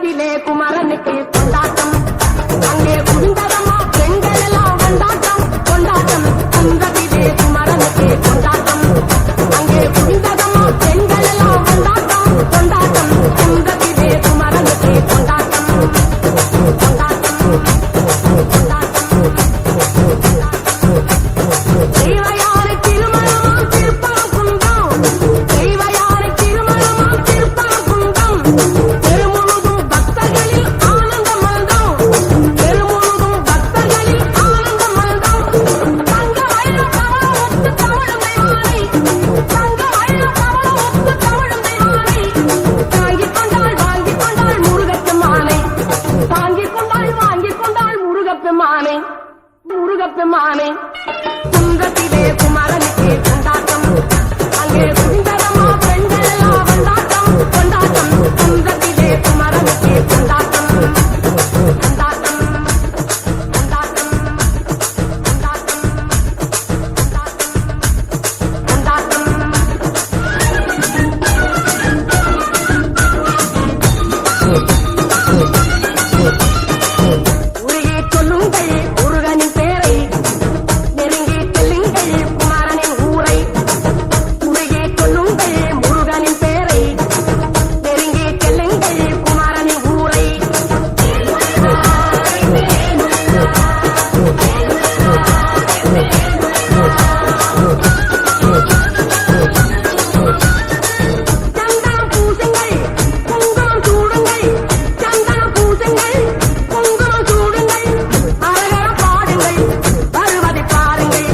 குன்றத்திலே குமரனுக்கு கொண்டாட்டம் அங்கே குந்தரமா பெண்கள் எல்லாம் கொண்டாட்டம் கொண்டாட்டம் குன்றத்திலே குமரனுக்கு கொண்டாட்டம் அங்கே குந்தரமா பெண்கள் எல்லாம் கொண்டாட்டம் கொண்டாட்டம் குன்றத்திலே குமரனுக்கு கொண்டாட்டம் கொண்டாட்டம் தெய்வயாரை திருமணமாம் திருப்பரங்குன்றம் தெய்வயாரை திருமணமாம் திருப்பரங்குன்றம் தெருமுழுதும் பக்தர்களில் ஆனந்த மல்தம் தெருமுழுதும் பக்தர்களில் ஆனந்த மல்தம் தங்க வயல கவளம் ஒத்து தவழுமை மாலை தங்க வயல கவளம் ஒத்து தவழுமை மாலை தாங்கிக் கொண்டாள் முருகப்பெருமானை தாங்கிக் கொண்டாள் முருகப்பெருமானை முருகப்பெருமானை குன்றத்திலே குமரனுக்கு கொண்டாட்டம் அங்கே சுந்தரமா பெண்கள் எல்லாம் கொண்டாட்டம் கொண்டாட்டம் குன்றத்திலே குமரனுக்கு கொண்டாட்டம் கொண்டாட்டம் கொண்டாட்டம் கொண்டாட்டம் உருகே சொல்லுங்கள் முருகனின் பேரை நெருங்கி செல்லுங்கள் குமரனின் ஊரை உருகே சொல்லுங்கள் முருகனின் பேரை நெருங்கி செல்லுங்கள் குமரனின் ஊரை சந்தனம் பூசுங்கள் குங்குமம் சூடுங்கள் சந்தனம் பூசுங்கள் குங்குமம் சூடுங்கள் அரகர பாடுங்கள் வருவதை பாருங்கள்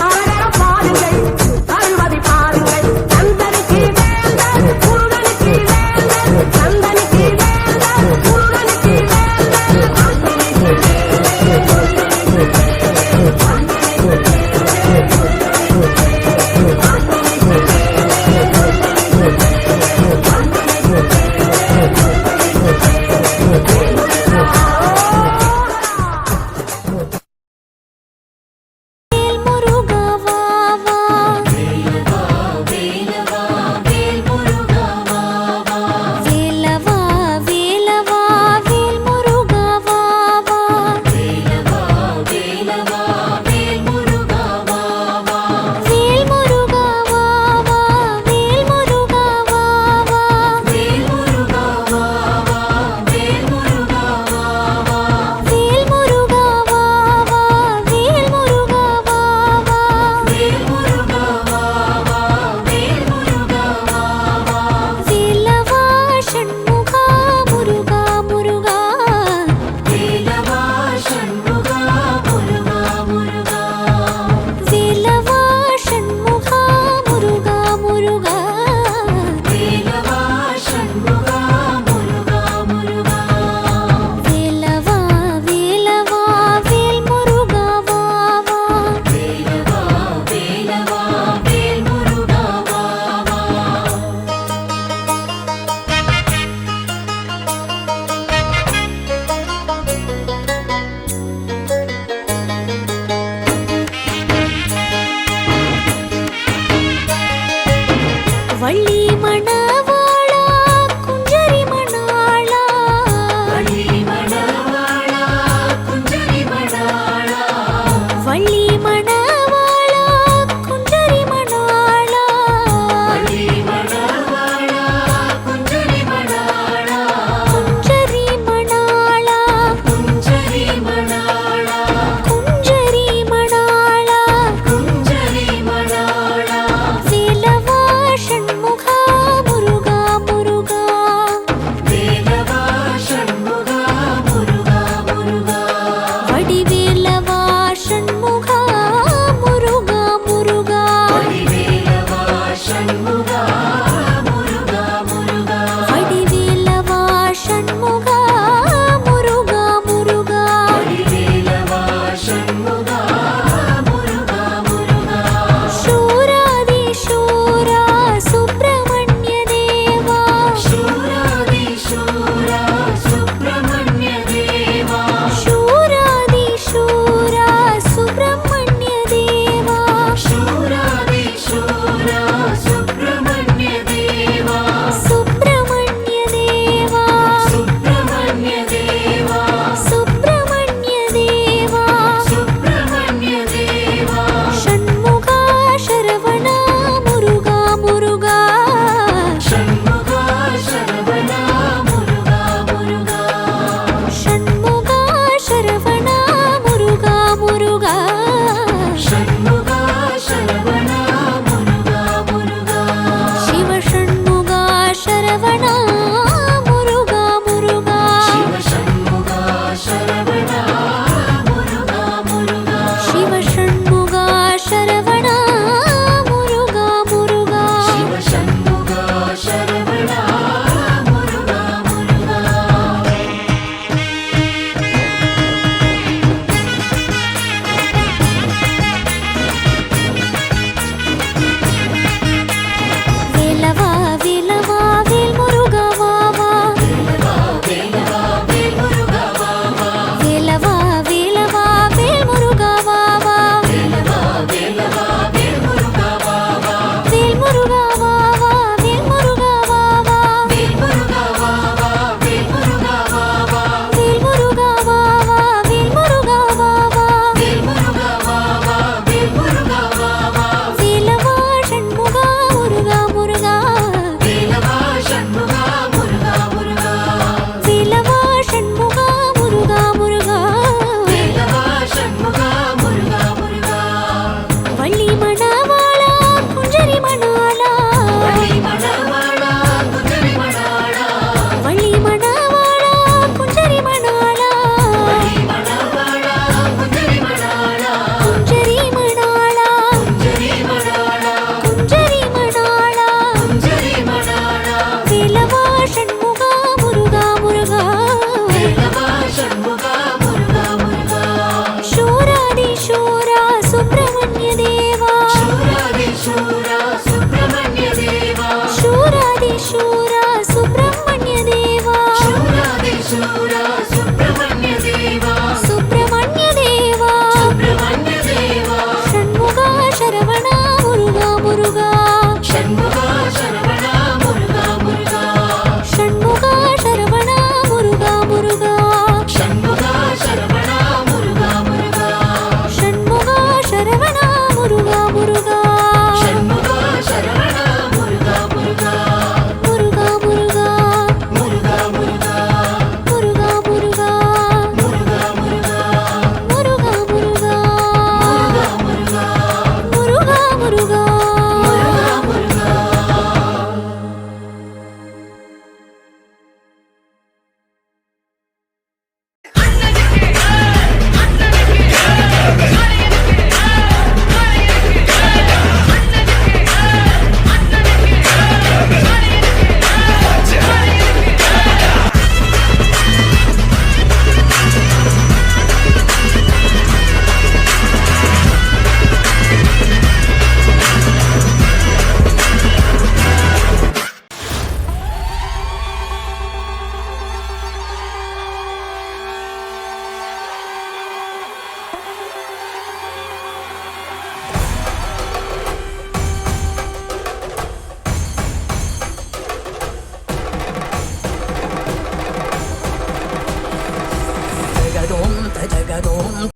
அரகர பாடுங்கள் வருவதை பாருங்கள் சந்தனுக்கு வேந்தர் முருகனுக்கு வேந்தர் சந்தனுக்கு வேந்தர் முருகனுக்கு வள்ளி